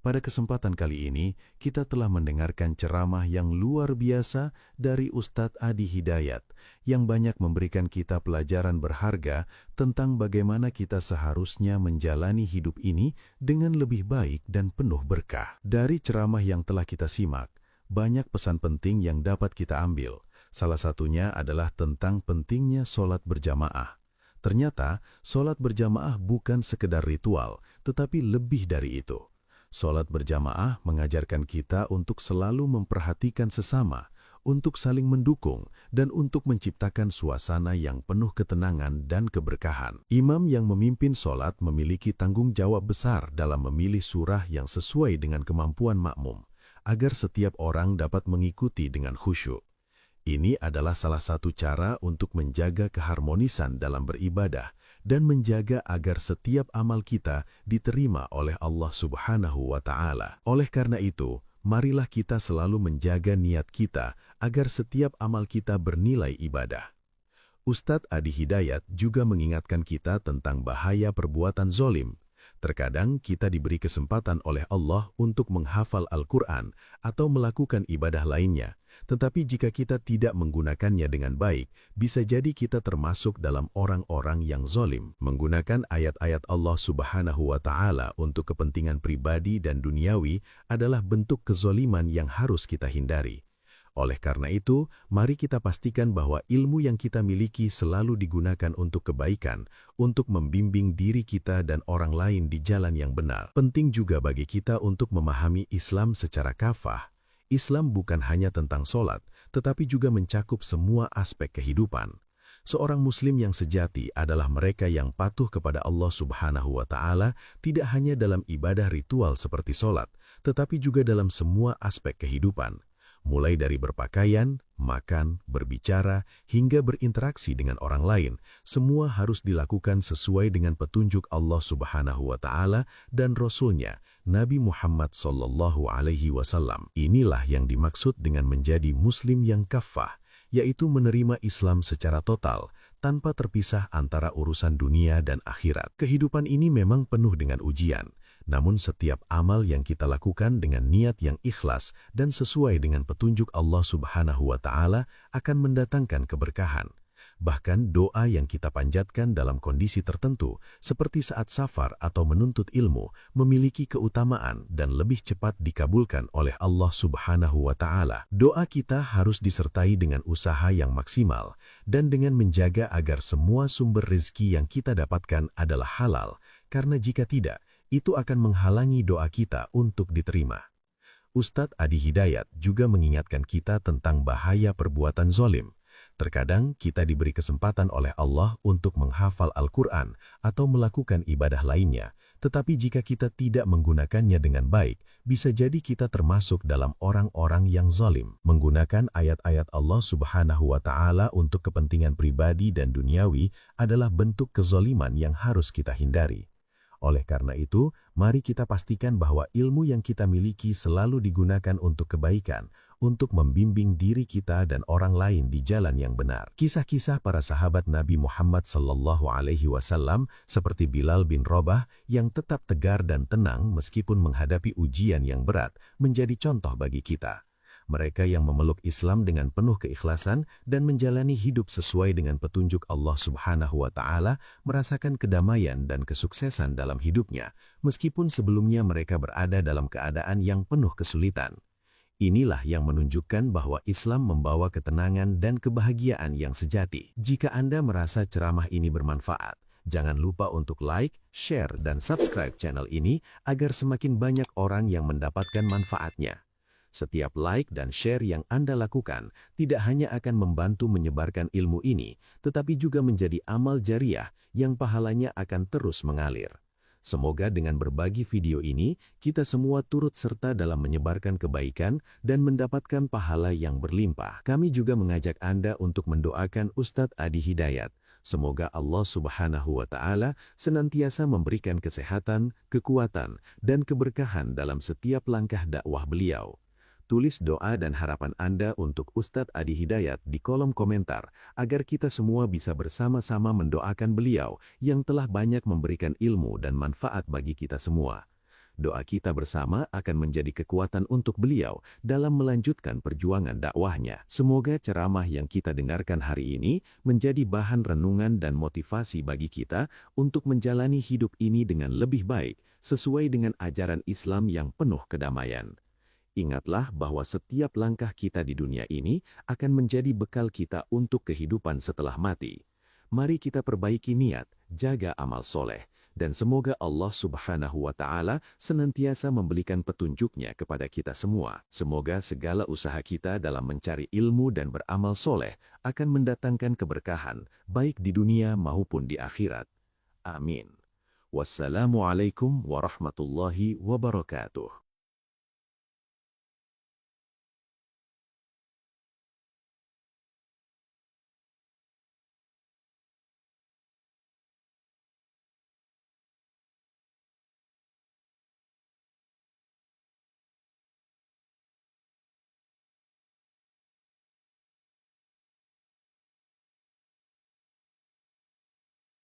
Pada kesempatan kali ini, kita telah mendengarkan ceramah yang luar biasa dari Ustadz Adi Hidayat, yang banyak memberikan kita pelajaran berharga tentang bagaimana kita seharusnya menjalani hidup ini dengan lebih baik dan penuh berkah. Dari ceramah yang telah kita simak, banyak pesan penting yang dapat kita ambil. Salah satunya adalah tentang pentingnya sholat berjamaah. Ternyata, sholat berjamaah bukan sekedar ritual, tetapi lebih dari itu. Sholat berjamaah mengajarkan kita untuk selalu memperhatikan sesama, untuk saling mendukung, dan untuk menciptakan suasana yang penuh ketenangan dan keberkahan. Imam yang memimpin sholat memiliki tanggung jawab besar dalam memilih surah yang sesuai dengan kemampuan makmum, agar setiap orang dapat mengikuti dengan khusyuk. Ini adalah salah satu cara untuk menjaga keharmonisan dalam beribadah, dan menjaga agar setiap amal kita diterima oleh Allah Subhanahu wa Ta'ala. Oleh karena itu, marilah kita selalu menjaga niat kita agar setiap amal kita bernilai ibadah. Ustadz Adi Hidayat juga mengingatkan kita tentang bahaya perbuatan zolim. Terkadang kita diberi kesempatan oleh Allah untuk menghafal Al-Quran atau melakukan ibadah lainnya. Tetapi jika kita tidak menggunakannya dengan baik, bisa jadi kita termasuk dalam orang-orang yang zolim. Menggunakan ayat-ayat Allah Subhanahu wa Ta'ala untuk kepentingan pribadi dan duniawi adalah bentuk kezoliman yang harus kita hindari. Oleh karena itu, mari kita pastikan bahwa ilmu yang kita miliki selalu digunakan untuk kebaikan, untuk membimbing diri kita dan orang lain di jalan yang benar. Penting juga bagi kita untuk memahami Islam secara kafah. Islam bukan hanya tentang sholat, tetapi juga mencakup semua aspek kehidupan. Seorang Muslim yang sejati adalah mereka yang patuh kepada Allah Subhanahu wa Ta'ala, tidak hanya dalam ibadah ritual seperti sholat, tetapi juga dalam semua aspek kehidupan. Mulai dari berpakaian, makan, berbicara, hingga berinteraksi dengan orang lain, semua harus dilakukan sesuai dengan petunjuk Allah Subhanahu wa Ta'ala dan Rasul-Nya, Nabi Muhammad sallallahu alaihi wasallam. Inilah yang dimaksud dengan menjadi Muslim yang kafah, yaitu menerima Islam secara total, tanpa terpisah antara urusan dunia dan akhirat. Kehidupan ini memang penuh dengan ujian. Namun setiap amal yang kita lakukan dengan niat yang ikhlas dan sesuai dengan petunjuk Allah Subhanahu wa Ta'ala akan mendatangkan keberkahan. Bahkan doa yang kita panjatkan dalam kondisi tertentu, seperti saat safar atau menuntut ilmu, memiliki keutamaan dan lebih cepat dikabulkan oleh Allah Subhanahu wa Ta'ala. Doa kita harus disertai dengan usaha yang maksimal dan dengan menjaga agar semua sumber rezeki yang kita dapatkan adalah halal, karena jika tidak, itu akan menghalangi doa kita untuk diterima. Ustadz Adi Hidayat juga mengingatkan kita tentang bahaya perbuatan zalim. Terkadang kita diberi kesempatan oleh Allah untuk menghafal Al-Quran atau melakukan ibadah lainnya, tetapi jika kita tidak menggunakannya dengan baik, bisa jadi kita termasuk dalam orang-orang yang zalim. Menggunakan ayat-ayat Allah Subhanahu wa Ta'ala untuk kepentingan pribadi dan duniawi adalah bentuk kezaliman yang harus kita hindari. Oleh karena itu, mari kita pastikan bahwa ilmu yang kita miliki selalu digunakan untuk kebaikan, untuk membimbing diri kita dan orang lain di jalan yang benar. Kisah-kisah para sahabat Nabi Muhammad SAW seperti Bilal bin Rabah yang tetap tegar dan tenang meskipun menghadapi ujian yang berat menjadi contoh bagi kita. Mereka yang memeluk Islam dengan penuh keikhlasan dan menjalani hidup sesuai dengan petunjuk Allah Subhanahu wa Ta'ala merasakan kedamaian dan kesuksesan dalam hidupnya, meskipun sebelumnya mereka berada dalam keadaan yang penuh kesulitan. Inilah yang menunjukkan bahwa Islam membawa ketenangan dan kebahagiaan yang sejati. Jika Anda merasa ceramah ini bermanfaat, jangan lupa untuk like, share, dan subscribe channel ini agar semakin banyak orang yang mendapatkan manfaatnya. Setiap like dan share yang Anda lakukan tidak hanya akan membantu menyebarkan ilmu ini, tetapi juga menjadi amal jariah yang pahalanya akan terus mengalir. Semoga dengan berbagi video ini, kita semua turut serta dalam menyebarkan kebaikan dan mendapatkan pahala yang berlimpah. Kami juga mengajak Anda untuk mendoakan Ustadz Adi Hidayat. Semoga Allah Subhanahu wa Ta'ala senantiasa memberikan kesehatan, kekuatan, dan keberkahan dalam setiap langkah dakwah beliau. Tulis doa dan harapan Anda untuk Ustadz Adi Hidayat di kolom komentar agar kita semua bisa bersama-sama mendoakan beliau yang telah banyak memberikan ilmu dan manfaat bagi kita semua. Doa kita bersama akan menjadi kekuatan untuk beliau dalam melanjutkan perjuangan dakwahnya. Semoga ceramah yang kita dengarkan hari ini menjadi bahan renungan dan motivasi bagi kita untuk menjalani hidup ini dengan lebih baik sesuai dengan ajaran Islam yang penuh kedamaian. Ingatlah bahwa setiap langkah kita di dunia ini akan menjadi bekal kita untuk kehidupan setelah mati. Mari kita perbaiki niat, jaga amal soleh, dan semoga Allah Subhanahu wa Ta'ala senantiasa memberikan petunjuknya kepada kita semua. Semoga segala usaha kita dalam mencari ilmu dan beramal soleh akan mendatangkan keberkahan, baik di dunia maupun di akhirat. Amin. Wassalamualaikum warahmatullahi wabarakatuh.